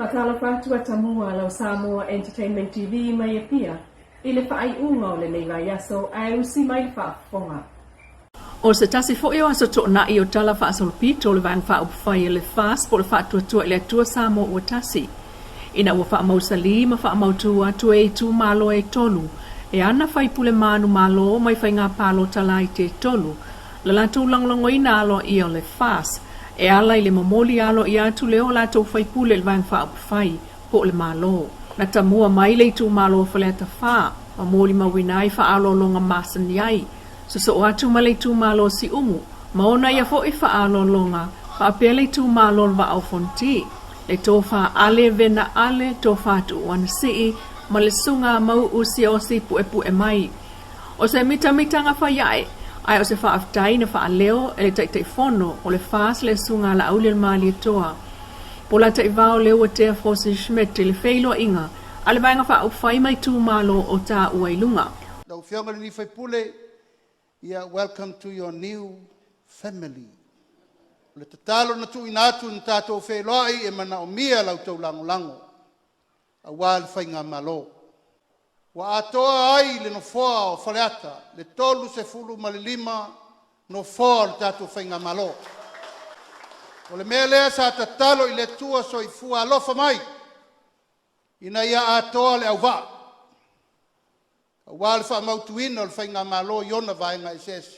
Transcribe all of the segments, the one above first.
Pakalapatu atamua lau Samoa Entertainment TV mai pia ile fai unga o le nei vai aso ai usi mai fa fonga. O se tasi fo eo aso to na i o tala fa asol pito le vang fa upfai le fast po le fa tua le tua Samoa o tasi. Ina ua fa mausali ma fa mautua tu e tu malo e tolu. E ana fai pule manu malo mai fai ngā palo tala i te tolu. Le latu langlongo ina alo i o le fast. E ala i le mamoli alo i atu leo la tau fai pule le vang fa upfai po le malo. Na tamua mai le tu malo faleta fa. Mamoli mawinai fa alo longa masan yai. So atu ma le tu malo si umu. Maona ia fo i fa alo longa. Fa apele tu malo va au fonti. Le tofa ale vena ale tofa tu wan si ma le sunga mau usi o si pu e mai. O se mita nga fa yai. Ai o se fa aftai na fa leo e le tai fono o le fas le sunga la aule mali toa. Pola tai vao leo te fosi schmet le feilo inga. Ale banga fa ufai mai tu malo o ta uailunga. Da ufianga ni fai pule ia welcome to your new family. Le tatalo na tu inatu na tato feiloi e mana o mia lau tau lango. A wal fai ngā malo. Wa atoa ai le no foa o faleata, le tolu se fulu ma le lima no foa le tatu whainga malo. O le mea lea sa tatalo i le tua so i fua alofa mai, ina ia atoa le au wa. A wale wha mautuina o le whainga malo i ona vaenga i sesi.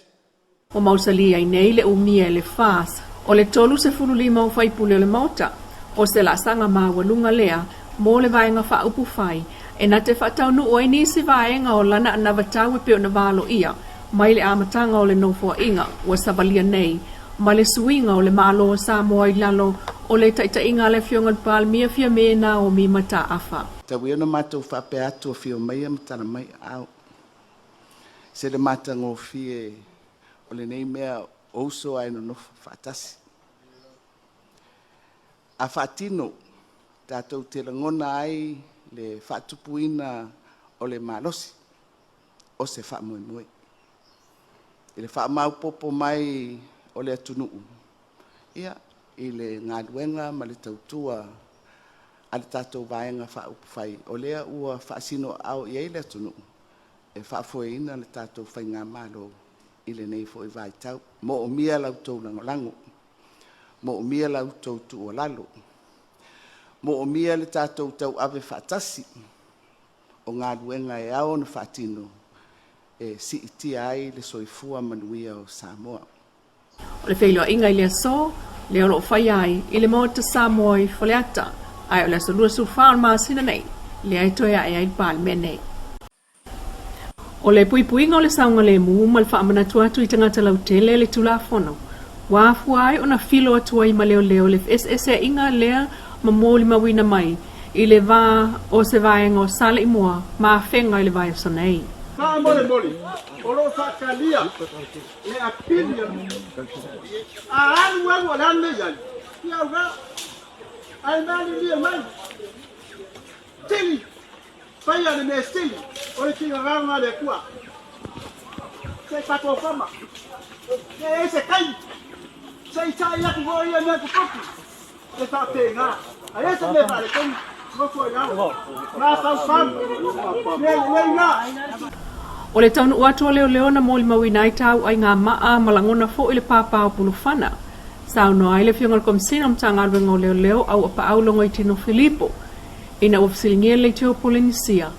O mausali ai nei le umia le fas, o le tolu se fulu lima o whaipule o le mauta, o se la sanga maua lunga lea, mo le vaenga wha upu whai, e na te whatau nu o nisi vaenga o lana na vatau e peo na valo ia, mai le amatanga o le nofua inga, ua sabalia nei, ma le suinga o le malo o Samoa i lalo, o le taita inga le fionga pal mia fia mena o mi mata afa. Ta wiona matou whape atu o fio mai amatana mai au. Se le mata ngō fie o le nei mea ouso ai no nofa whatasi. A whatino, tātou te langona ai, le whatupuina o le malosi, o se whamoemoe. I le whamaupopo mai o le atunuu. Ia, i le ngāduenga ma le tautua, a le tātou vaenga whaupawhai. O lea ua whaasino au i le atunuu. E whaafoeina le tātou whai ngā malo i le nei fo i vai tau. Mo o mia lau tau langolango. Mo o mia lau tau tu o lalo. Mo o mia le tātou tau ave whaatasi o ngā luenga e ao na whaatino e si iti ai le soifua manuia o Samoa. O le whailua inga i lea so, leo lo whai ai i le mota Samoa i whaleata, ai o lea so lua su whaon maa sina nei, lea i toia e ai pāl me nei. O le puipuinga o le saunga le mu ma le whaamanatua atu i tangata lau tele le tula whono. Wafu ai o na filo atua i ma leo le FSS inga lea ma mōli mawina mai, i le wā o se vaenga o sale i mua, ma whenga i le vai o sonei. Ka mole, o lo whakalia, le apilia, a anu anu a lande iai, i au ga, ai nani lia mai, tili, whai ane me stili, o le tinga ranga le kua, se kato whama, se se kai, se i tai atu hoi ane kukoki, se ta te ngā. A ese me vale con roko ya. Ngā tau wham. Le ngā. O le taunu uatua leo na mōli mawina i tau ai ngā maa malangona fo i le pāpā o pulufana. Sauno ai le fiongal komsina mtanga alwenga o leo au apa aulongo i tino Filipo. Ina uafsilingia le teo Polinisia.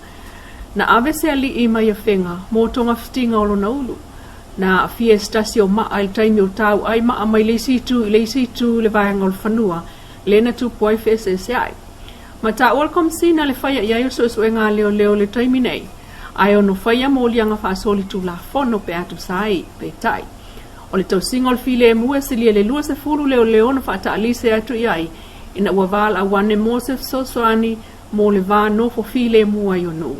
Na ave se ali i mai a whenga, mō tonga fitinga o lona ulu. Na fiestasi o maa il taimi o tau ai maa mai leisi tu le vahanga o le whanua. Lena tu poi FSSI. Ma ta ol komsina le whaia iai o so e ngā leo le taimi nei. Ai ono whaia mōlianga whaasoli tu la whono pe atu sai, pe tai. O le tau singol file e mua se lia le lua se furu leo na whaata alise atu iai. Ina ua val a wane Mosef Sosoani mō le vā nofo file e mua i ono.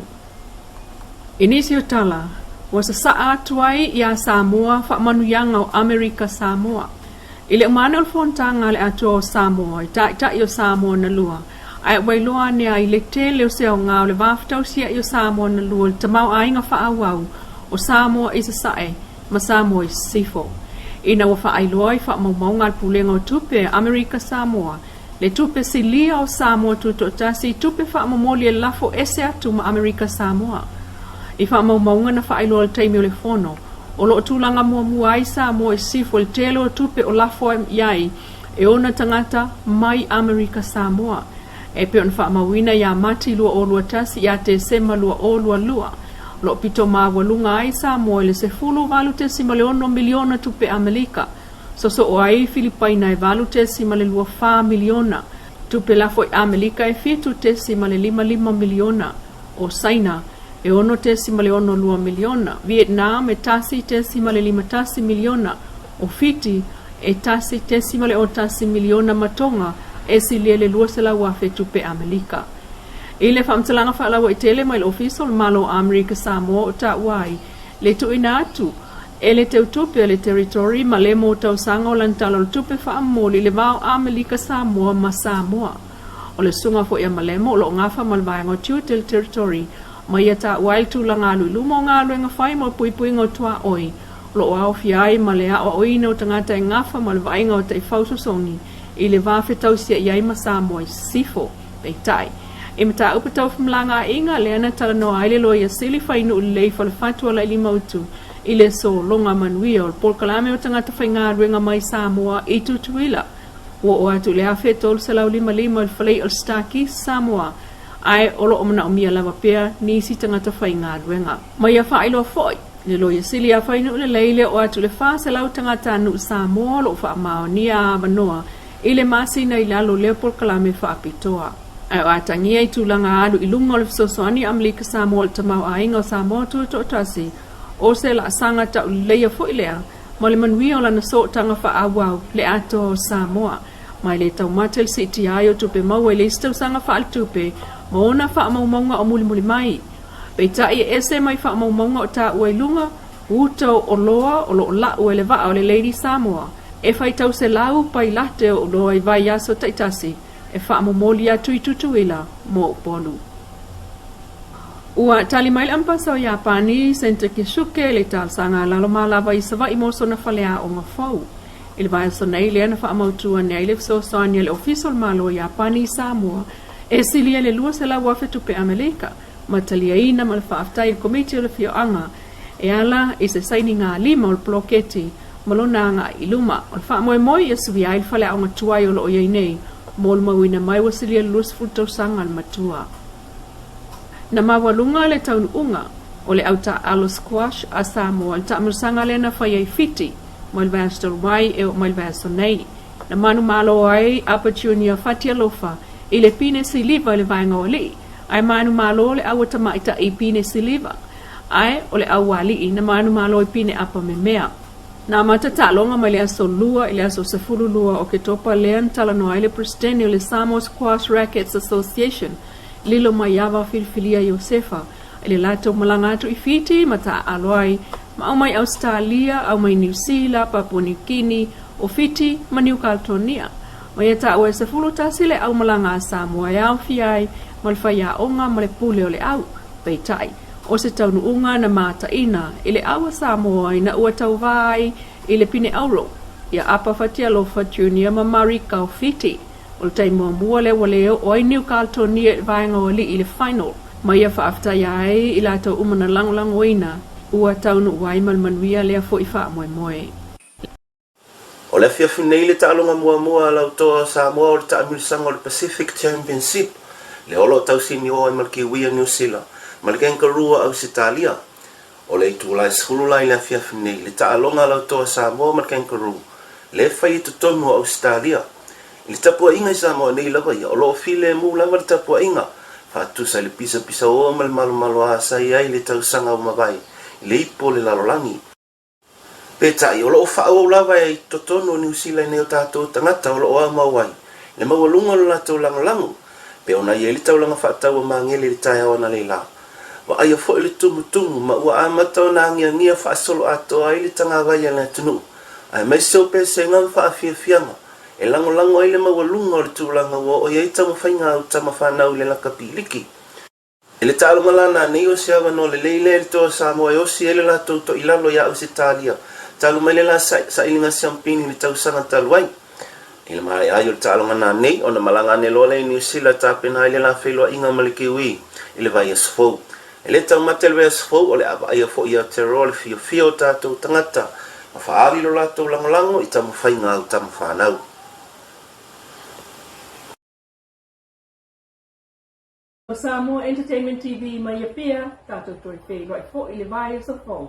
Inisi o tala, wasa sa atu ai i a Samoa whaamanuyanga o Amerika Samoa. Ile umane o fontanga le atua o Samoa, i tai o Samoa na lua. Ai wailoa nea i le tele o seo ngā o le waftau sia i o Samoa na lua, le tamau ainga whaawau o Samoa i sasae, ma Samoa i sifo. Ina wa whaailoa i whaamaumau ngā pulenga o tupe Amerika Samoa, Le tupe silia o Samoa tuto tasi tupe whaamomoli e lafo ese atu ma Amerika Samoa. I whaamaunga na whaelo al taimi o le fono. O lo tūlanga mua ai Samoa e sifo le telo o tupe o lafo iai e ona tangata mai Amerika Samoa. E pe on whaamawina ia mati lua o lua tasi ia te sema lua o lua lua. Lo pito mawalunga ai Samoa le se fulu valu te sima le 1 miliona tupe Amerika. So o ai Filipaina e valu te sima le lua 4 miliona. Tupe lafo i Amerika e fitu te sima le 5 miliona. O Saina e ono te sima le 1 miliona. Vietnam e tasi te sima le 5 miliona. O Fiti e tasi te sima le 8 miliona matonga e silia le lua se la wafe tupe Amerika. Ile whamtalanga whaalawa i tele mai le official malo Amerika Samoa o ta wai. Le tu ina atu. E le teu tupe le territory ma le mo tau sanga o lantalo le tupe whaamoli le vau Amerika Samoa ma Samoa. O le sunga fo ia malemo o lo ngafa malvaenga tiu tel territory ma ia ta wai tu la ngalu lumo ngalu nga whai mo pui ngā tua oi. Lo au fiai ma le a oina o tangata e ngafa malvaenga o te fausu songi i le vafe tau sia iai ma Samoa i sifo peitai. E mata upa tau whamlanga inga le ana tala no aile lo ia sili whainu ulei whale fatua la ili mautu i le so longa manuia o pol kalame o tangata whainga ruenga mai Samoa i tutuila. O atu le afe tolu se lau 5 o whalei o staki Samoa ai olo o mana o mia lava pea nisi tangata whainga ruenga. Mai a whailo foi, le lo ia sili a whainu le leile o atu le wha se lau tangata anu Samoa lo wha mao nia a manoa i le masina i lalo leo pol kalame wha apitoa. Ai o atangia i tūlanga alu i lunga o le fisosoani Amerika Samoa le tamau ainga o Samoa tuto o tasi o se la sanga tau leia fo ilea ma le manuia o lana so tanga wha awau le ato o Samoa mai le tau matel si iti ai o tupe mau e le istau sanga wha al tupe ma ona wha amaumaunga o muli mai peita i ese mai wha amaumaunga o ta ua ilunga utau o loa o lo la ue le vaa o le Lady Samoa e whai tau se lau pai late o loa i vai aso taitasi e wha amomoli atu i tutuila mo upolu. Ua tali mai ampasa o Japani sente Kisuke le tal sanga laloma lava i sawa i moso na whalea o ngafau. Ile vai so nei le ana wha amautua nei le so soania le official malo Japani Samoa e silia le lua se la wafe tupe Amerika ma talia ina ma le whaaftai il komiti o le fioanga e ala i se saini ngā 5 o le ploketi malona ngā iluma o le wha moe moi e suvi ai le whalea o ngatuai o lo o iei nei mo le mawina mai wa silia le lua se fultau sanga le matua. Na mawalunga le taunu unga o le auta alo squash a Samoa le taamurusanga le na whai ai fiti mo le vasta wai e o mo le vasta nei. Na manu malo ai opportunity fatia lofa i le pine siliva le vaenga o li. Ai manu malo le awata maita i pine siliva. Ai o le awali i na manu malo i pine apa me mea. Na mata talonga mai le aso lua i le aso sefulu lua o ke topa lean talano ai le presidente o le Samoa Squash Rackets Association lilo mai ava filfilia Josefa ele lato malanga atu i fiti mata aloai ma au mai Australia au mai New Zealand Papua New Guinea o fiti ma New Caledonia mai ata o se fulu tasile au malanga Samoa ya fiai mal faya onga male pule ole au peitai o se taunu unga na mata ina ile au Samoa ina ua tau vai ile pine auro ya apa fatia lofa junior ma marika o fiti o tai mo mua le wale o New Caledonia vaenga o li i le final mai ia whaafta iai i lato umana lang oina ua taunu wai malmanuia lea fo i wha moe. O le fia funei le taalonga mua lau toa Samoa o le taamilisanga o le Pacific Championship le olo tausini o ai malkiwia New Zealand malkenkarua au Sitalia o le itulai skululai le fia funei le taalonga lau toa Samoa malkenkarua le fai tutonu o Australia i tapua inga i Samoa nei lava ia o lo file mu lava le tapua inga fatusa le pisa o malo asa ai le tausanga o mawai le ipo le lalolangi peta i o lo fa o lava i totono New Zealand nei o tatou tangata o lo o mawai le mawalunga lo latou langolango pe ona i le taulanga fatau o mangele le tai ona le la wa ai fo le tumutumu ma ua amata ona ngia fa solo ato ai le tanga vai na tunu ai mai so pe senga fa fianga e lango ai le mawalunga o le tūlanga o iei tama whainga o tama whanau le laka piliki. E le tālunga lana nei o seawa no le leile le toa Samoa e osi ele la tauto ilalo ia au se talia. Talu mai le la sa ilinga siampini le tausanga taluai. I le mai ai o le talongana nei, o na malanga ne loa le New Zealand tapena i le la whelua inga ma le kiwi, i le vai asfou. E le tau mate le vai asfou, o le apa ai a fo i a tero le fio fio tātou tangata, ma whaari lo lātou langolango i tamu whainga au tamu whanau. O Samoa Entertainment TV mai a pia, tātou toi whai fo i le vai o sa fo.